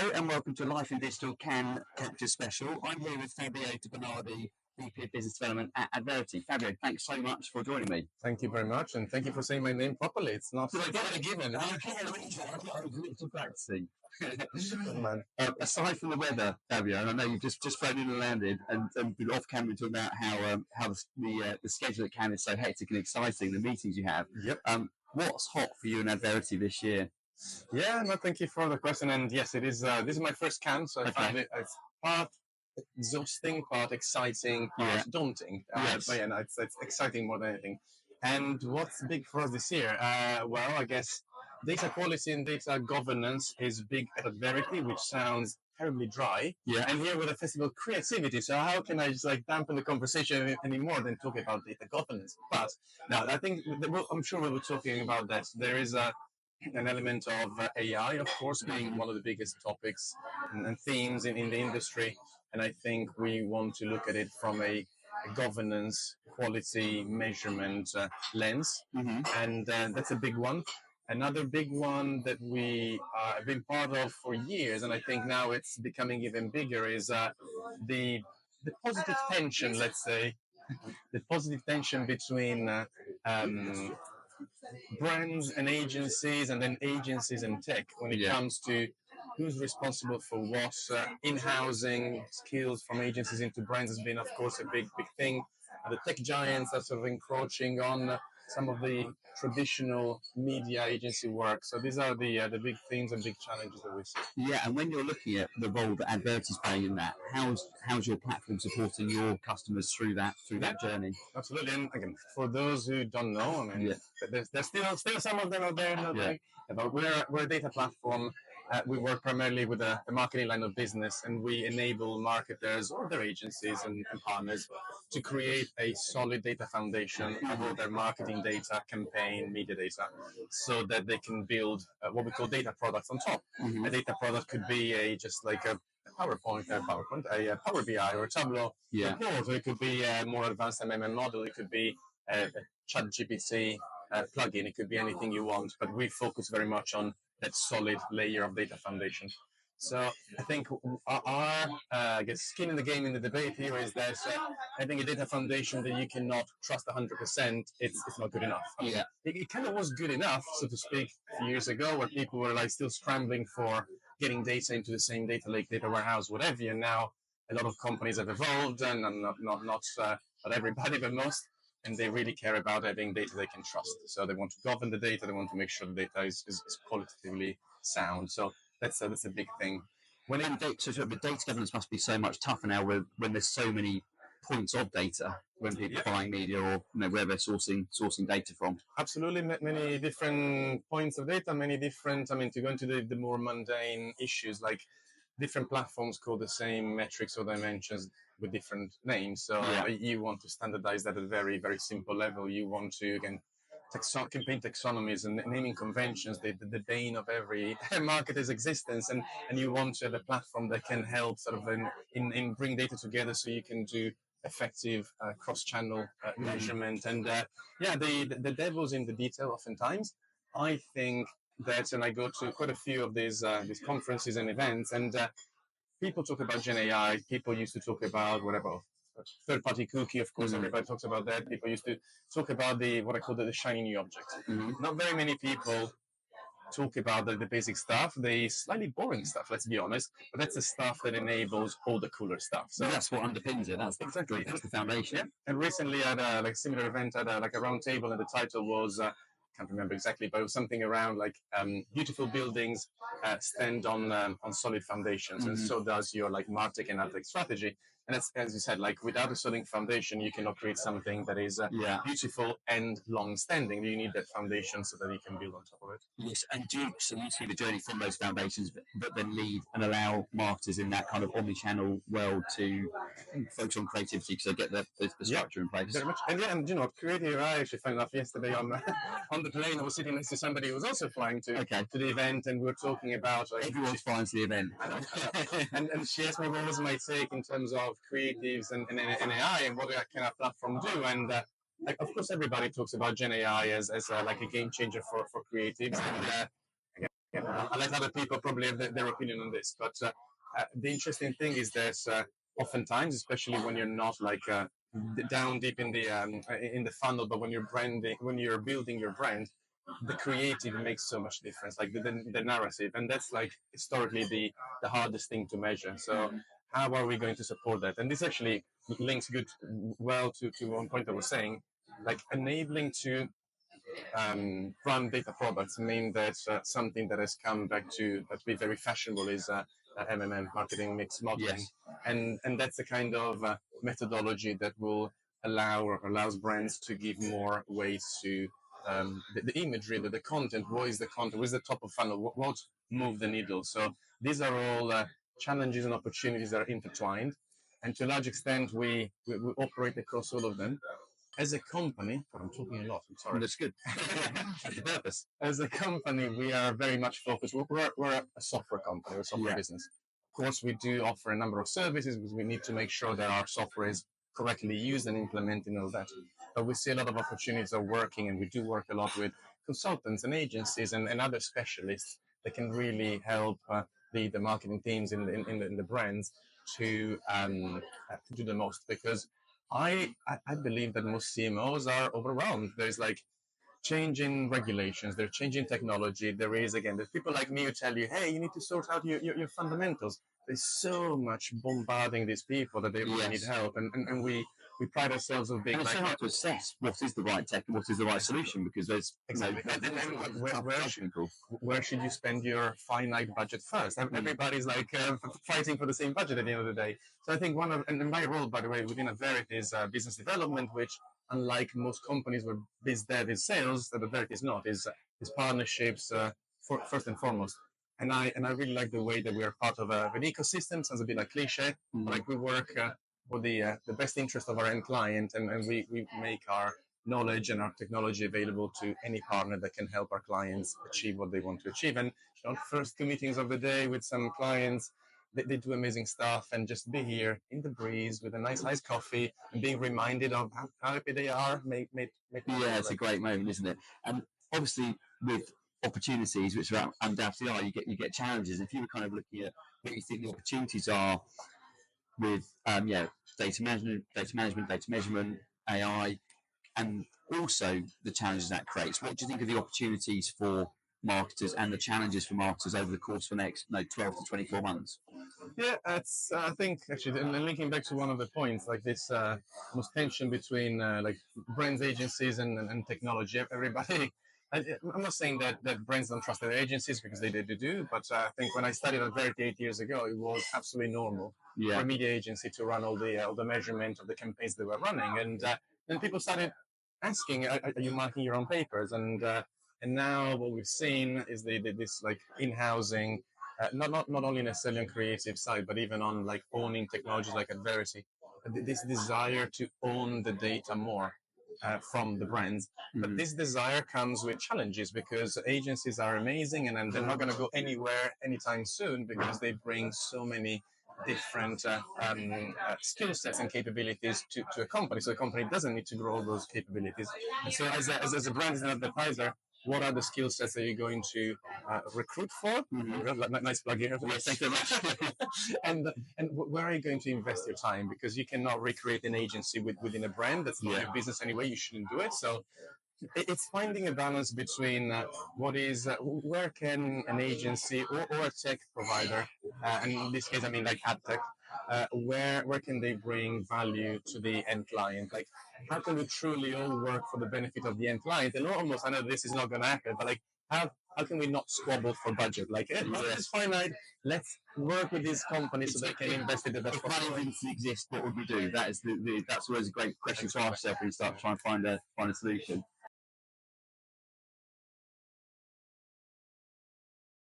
Hello and welcome to Life in Digital Can Capture Special. I'm here with Fabio Di Bernardi, VP of Business Development at Adverity. Fabio, thanks so much for joining me. Thank you very much, and thank you for saying my name properly. It's not Did I get a given. I'm literally practicing. Man. Aside from the weather, Fabio, and I know you've just flown in and landed, and been off camera talking about how the schedule at Cannes is so hectic and exciting, the meetings you have. Yep. What's hot for you in Adverity this year? Yeah, no, thank you for the question. And yes, it is. This is my first camp, so I find it's part exhausting, part exciting, part daunting. Yes. But yeah, no, it's exciting more than anything. And what's big for us this year? Well, I guess data quality and data governance is big at Adverity, which sounds terribly dry. Yeah. And here with a festival creativity, so how can I just dampen the conversation any more than talking about data governance? But now I think I'm sure we'll be talking about that. There is an element of AI, of course, being one of the biggest topics and themes in the industry. And I think we want to look at it from a governance, quality, measurement lens. Mm-hmm. And that's a big one. Another big one that we have been part of for years, and I think now it's becoming even bigger, is the positive tension, let's say, the positive tension between brands and agencies, and then agencies and tech when it comes to who's responsible for what. In-housing skills from agencies into brands has been, of course, a big thing. The tech giants are sort of encroaching on some of the traditional media agency work. So these are the big themes and big challenges that we see. Yeah, and when you're looking at the role that Adverity is playing in that, how's your platform supporting your customers through that journey? Absolutely. And again, for those who don't know, I mean, there's still some of them out there not knowing, but we're a data platform. We work primarily with the marketing line of business, and we enable marketers or their agencies and partners to create a solid data foundation of all their marketing data, campaign, media data, so that they can build what we call data products on top. Mm-hmm. A data product could be just like a PowerPoint, a Power BI or a Tableau report, or it could be a more advanced MMM model, it could be a ChatGPT plugin, it could be anything you want, but we focus very much on that solid layer of data foundation. So I think our I guess skin in the game in the debate here is that I think a data foundation that you cannot trust 100%, it's not good enough. I mean, it kind of was good enough, so to speak, a few years ago, where people were still scrambling for getting data into the same data lake, data warehouse, whatever. And now a lot of companies have evolved, and not everybody, but most. And they really care about having data they can trust. So they want to govern the data. They want to make sure the data is qualitatively sound. So that's a big thing. When the data governance must be so much tougher now when there's so many points of data when people are buying media or where they're sourcing data from. Absolutely, many different points of data, many different. I mean, to go into the more mundane issues like different platforms call the same metrics or dimensions with different names. So you want to standardize that at a very, very simple level. You want to, again, campaign taxonomies and naming conventions, the bane of every marketer's existence. And you want to have a platform that can help sort of in bring data together so you can do effective cross-channel measurement. And the devil's in the detail oftentimes. I think that, and I go to quite a few of these conferences and events, and people talk about Gen AI. People used to talk about whatever third-party cookie. Of course, everybody talks about that. People used to talk about what I call the shiny new object. Mm-hmm. Not very many people talk about the basic stuff, the slightly boring stuff. Let's be honest, but that's the stuff that enables all the cooler stuff. So that's what underpins it. That's exactly that's the foundation. Yeah. And recently, at a similar event, at a round table, and the title was. Can't remember exactly, but it was something around beautiful buildings stand on solid foundations, and so does your MarTech and AdTech strategy. And as you said, without a solid foundation, you cannot create something that is beautiful and long-standing. You need that foundation so that you can build on top of it. Yes, and you see the journey from those foundations, but then lead and allow marketers in that kind of omni-channel world to focus on creativity because they get the structure in place. Very much. And creative. I actually found enough yesterday on the plane. I was sitting next to somebody who was also flying to the event, and we were talking about everyone's flying to the event. and she asked me what was my take in terms of creatives and AI and what can our platform do. And of course, everybody talks about Gen AI as a game changer for creatives. And I'll let other people probably have their opinion on this. But the interesting thing is that oftentimes, especially when you're not like down deep in the funnel, but when you're building your brand, the creative makes so much difference, like the narrative, and that's like historically the hardest thing to measure. So how are we going to support that? And this actually links well to one point I was saying, like enabling to run data products mean that something that has come back to be very fashionable is MMM, marketing mix modeling. Yes. And that's the kind of methodology that will allows brands to give more weight to the imagery, the content. What is the content? What is the top of funnel? What move the needle? So these are all challenges and opportunities that are intertwined. And to a large extent, we operate across all of them. As a company, I'm talking a lot, I'm sorry. That's good. That's the purpose. As a company, we are very much focused. We're a software company, we're a software business. Of course, we do offer a number of services because we need to make sure that our software is correctly used and implemented and all that. But we see a lot of opportunities of working, and we do work a lot with consultants and agencies and other specialists that can really help the marketing teams in the brands to do the most, because I believe that most CMOs are overwhelmed. There's like changing regulations, they're changing technology. There's people like me who tell you, hey, you need to sort out your fundamentals. There's so much bombarding these people that they really need help. And we pride ourselves on being and it's so hard to assess what is the right tech and what is the right solution, because there's exactly. Where should you spend your finite budget first? Everybody's like fighting for the same budget at the end of the day. So I think and my role, by the way, within Adverity is business development, which unlike most companies where biz dev is sales, Adverity is not, is partnerships first and foremost. And I really like the way that we are part of an ecosystem. Sounds a bit like cliche, like we work for the best interest of our end client, and we make our knowledge and our technology available to any partner that can help our clients achieve what they want to achieve. And first 2 meetings of the day with some clients, they do amazing stuff, and just be here in the breeze with a nice iced coffee and being reminded of how happy they are. It's a great moment, isn't it? And obviously with opportunities, which are undoubtedly are, you get challenges. If you were kind of looking at what you think the opportunities are with data management, data measurement, AI, and also the challenges that creates, what do you think of the opportunities for marketers and the challenges for marketers over the course of the next 12 to 24 months? Yeah, it's I think actually, and linking back to one of the points, like this almost tension between like brands, agencies, and technology. Everybody, I'm not saying that brands don't trust their agencies, because they do, but I think when I studied at Adverity 8 years ago, it was absolutely normal for a media agency to run all the measurement of the campaigns they were running, and then people started asking, are you marking your own papers? And now what we've seen is this like in-housing, not only necessarily on creative side, but even on like owning technologies like Adverity, this desire to own the data more from the brands. But this desire comes with challenges, because agencies are amazing and they're not going to go anywhere anytime soon, because they bring so many different skill sets and capabilities to a company. So the company doesn't need to grow all those capabilities. And so as a brand, as an advertiser, what are the skill sets that you're going to recruit for? Nice plug here. Yes, thank you very much. and where are you going to invest your time? Because you cannot recreate an agency within a brand. That's not your business anyway. You shouldn't do it. So it's finding a balance between where can an agency or a tech provider, and in this case I mean like ad tech, where can they bring value to the end client? Like, how can we truly all work for the benefit of the end client? And almost, I know this is not going to happen, but like, how can we not squabble for budget? Like, it's finite. Let's work with these companies so they can invest in the best. If money didn't exist, what would we do? That's always a great question to ask yourself when you start trying to find a solution.